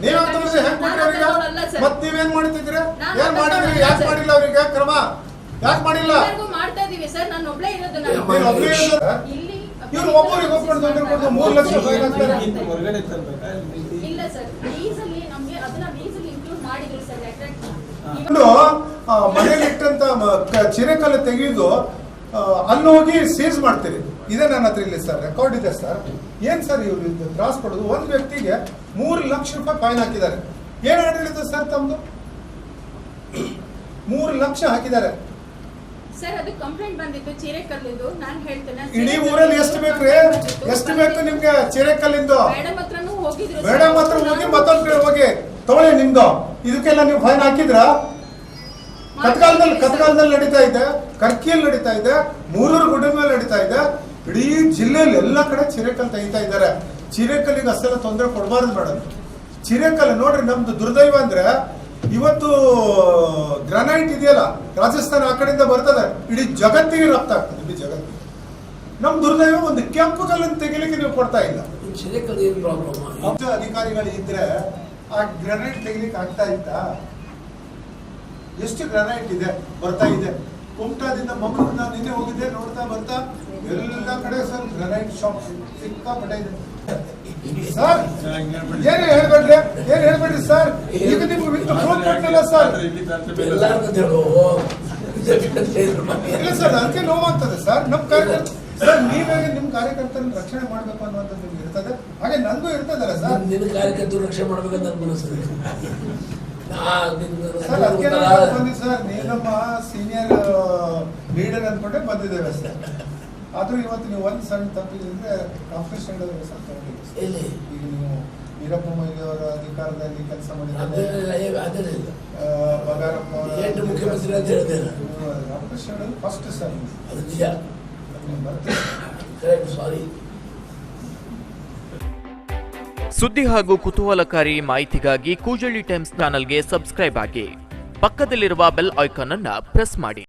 ನೀವೇ ತೋರಿಸಿ ಹೆಂಗ್ ಕೊಟ್ರಿ ಅವ್ರಿಗೆ? ಮತ್ ನೀವೇನ್ ಮಾಡ್ತಿದ್ರಿ? ಏನ್ ಮಾಡಿದ್ರಿ? ಯಾಕೆ ಮಾಡಿಲ್ಲ ಅವ್ರಿಗೆ ಕ್ರಮ? ಯಾಕೆ ಮಾಡಿಲ್ಲ? ಮಾಡ್ತಾ ಇದೀವಿ ಸರ್, ನಾನು ಒಬ್ಳೇ ಇರೋದು. ಇವ್ರು ಒಬ್ಬರಿಗೆ ಒಬ್ಬರು ತೊಂದರೆ ಕೊಟ್ಟು 3 ಲಕ್ಷ ಫೈನ್ ಹಾಕ್ತಾರೆ. ಇಲ್ಲ ಸರ್, ಲೀಸಲ್ಲಿ ನಮಗೆ ಅದನ್ನ ಲೀಸಲ್ಲಿ ಇನ್ಕ್ಲೂಡ್ ಮಾಡಿದ್ರು ಸರ್. ಮನೇಲಿ ಇಟ್ಟಂತ ಚಿರೆಕಲ್ಲು ತೆಗೆದು ಅಲ್ಲಿ ಹೋಗಿ ಸೀಸ್ ಮಾಡ್ತೀರಿ. ಇದೇ ನನ್ನ ಹತ್ರ ಇಲ್ಲಿ ಸರ್ ರೆಕಾರ್ಡ್ ಇದೆ ಸರ್. ಏನ್ ಸರ್ ಇವ್ರು ತ್ರಾಸ್ ಕೊಡೋದು? ಒಂದ್ ವ್ಯಕ್ತಿಗೆ 3 ಲಕ್ಷ ರೂಪಾಯಿ ಫೈನ್ ಹಾಕಿದ್ದಾರೆ. ಏನ್ ಆಡಳಿತ ಸರ್ ತಮ್ದು? 3 ಲಕ್ಷ ಹಾಕಿದ್ದಾರೆ ಸರ್. ಅದು ಕಂಪ್ಲೇಂಟ್ ಬಂದಿತ್ತು ಚಿರೆಕಲ್ಲಿಂದು. ನಾನು ಹೇಳ್ತೇನೆ, ಇಡೀ ಊರಲ್ಲಿ ಎಷ್ಟು ಬೇಕ್ರಿ? ಎಷ್ಟು ಬೇಕು ನಿಮ್ಗೆ ಚಿರೆಕಲ್ಲಿಂದು? ಮೇಡಮ್ ಹತ್ರನೂ ಹೋಗಿದ್ರು. ಮೇಡಮ್ ಹತ್ರ ಹೋಗಿ ಮತ್ತೊಂದ್ ಕಡೆ ಹೋಗಿ ತಗೊಳ್ಳಿ ನಿಮ್ದು. ಇದಕ್ಕೆಲ್ಲ ನೀವು ಫೈನ್ ಹಾಕಿದ್ರ? ಕತ್ಕಾಲದಲ್ಲಿ ನಡೀತಾ ಇದೆ, ಕರ್ಕಿಯಲ್ಲಿ ನಡೀತಾ ಇದೆ, ಮೂರೂರು ಗುಡ್ಡದ ಮೇಲೆ ನಡೀತಾ ಇದೆ. ಇಡೀ ಜಿಲ್ಲೆಯಲ್ಲಿ ಎಲ್ಲ ಕಡೆ ಚಿರೆಕಲ್ ತೆಗಿತಾ ಇದ್ದಾರೆ. ಚಿರೆಕಲ್ಲಿಗೆ ಅಷ್ಟೆಲ್ಲ ತೊಂದರೆ ಕೊಡಬಾರ್ದು ಮೇಡಮ್. ಚಿರೆಕಲ್ ನೋಡ್ರಿ, ನಮ್ದು ದುರ್ದೈವ ಅಂದ್ರೆ ಇವತ್ತು ಗ್ರಾನೈಟ್ ಇದೆಯಲ್ಲ, ರಾಜಸ್ಥಾನ ಆ ಕಡೆಯಿಂದ ಬರ್ತದೆ, ಇಡೀ ಜಗತ್ತಿಗೆ ರಫ್ತು ಆಗ್ತದೆ. ಇಡೀ ಜಗತ್ತಿಗೆ ನಮ್ ದುರ್ದೈವ ಒಂದು ಕೆಂಪು ಕಲ್ಲನ್ನು ತೆಗಿಲಿಕ್ಕೆ ನೀವು ಕೊಡ್ತಾ ಇಲ್ಲ. ಅಧಿಕಾರಿಗಳು ಇದ್ರೆ ಆ ಗ್ರಾನೈಟ್ ತೆಗಿಲಿಕ್ಕೆ ಆಗ್ತಾ ಇತ್ತಾ? ಎಷ್ಟು ಗ್ರಾನೈಟ್ ಇದೆ ಬರ್ತಾ ಇದೆ. ಕುಮಟಾದಿಂದ ಮಂಗಳೂರಿನ ನಿನ್ನೆ ಹೋಗಿದ್ದೆ, ನೋಡ್ತಾ ಬರ್ತಾ ಎಲ್ಲ ಕಡೆ ಸರ್ ಗ್ರಾನೈಟ್ ಶಾಪ್ ಸಿಕ್ಕಾಪಟ್ಟೆ ಇದೆ ಸರ್. ಏನ್ ಹೇಳ್ಬೇಡ್ರಿ ಸರ್. ಈಗ ನಿಮ್ಗೆ ಫೋನ್ ಕೊಟ್ಟಲ್ಲ ಸರ್. ಇಲ್ಲ ಸರ್, ಅದಕ್ಕೆ ನೋವಾಗ್ತದೆ ಸರ್. ನಮ್ ಕಾರ್ಯಕರ್ತ ಸರ್, ನೀವೇ ನಿಮ್ ಕಾರ್ಯಕರ್ತರನ್ನ ರಕ್ಷಣೆ ಮಾಡ್ಬೇಕು ಅನ್ನುವಂಥದ್ದು ನಿಮ್ಗೆ ಇರ್ತದೆ, ಹಾಗೆ ನನಗೂ ಇರ್ತದಲ್ಲ ಸರ್. ನಿನ್ನ ಕಾರ್ಯಕರ್ತರು ರಕ್ಷಣೆ ಮಾಡ್ಬೇಕಂತ ನನ್ನ ಮನಸ್ಸು ಸರ್. ಅದಕ್ಕೆ ಬಂದಿ ಸರ್, ನೀವು ನಮ್ಮ ಸೀನಿಯರ್ ಲೀಡರ್ ಅನ್ಕೊಂಡೆ ಬಂದಿದ್ದೇವೆ ಸರ್. ಆದ್ರೂ ಇವತ್ತು ನೀವು ಒಂದು ಸಣ್ಣ ತಪ್ಪಿದ್ರೆ ಕಾಂಪಿಟೇಷನ್ ಸರ್ ತಗೊಂಡಿದ್ದೀವಿ. ಈಗ ನೀವು ವೀರಪ್ಪ ಮೊಯ್ಲಿ ಅವರ ಅಧಿಕಾರದಲ್ಲಿ ಕೆಲಸ ಮಾಡಿದ್ದಾರೆ, ಬಂಗಾರಪ್ಪ ಅವರ ಮುಖ್ಯಮಂತ್ರಿ ಅಂತ ಹೇಳಿದ್ದೇನೆ. Competition first sir. ಅದು ನಿಜ. ಕರೆಕ್ಟ್, ಸಾರಿ. ಸುದ್ದಿ ಹಾಗೂ ಕುತೂಹಲಕಾರಿ ಮಾಹಿತಿಗಾಗಿ ಕೂಜಳ್ಳಿ ಟೈಮ್ಸ್ ಚಾನೆಲ್ಗೆ ಸಬ್ಸ್ಕ್ರೈಬ್ ಆಗಿ, ಪಕ್ಕದಲ್ಲಿರುವ ಬೆಲ್ ಐಕಾನ್ ಅನ್ನು ಪ್ರೆಸ್ ಮಾಡಿ.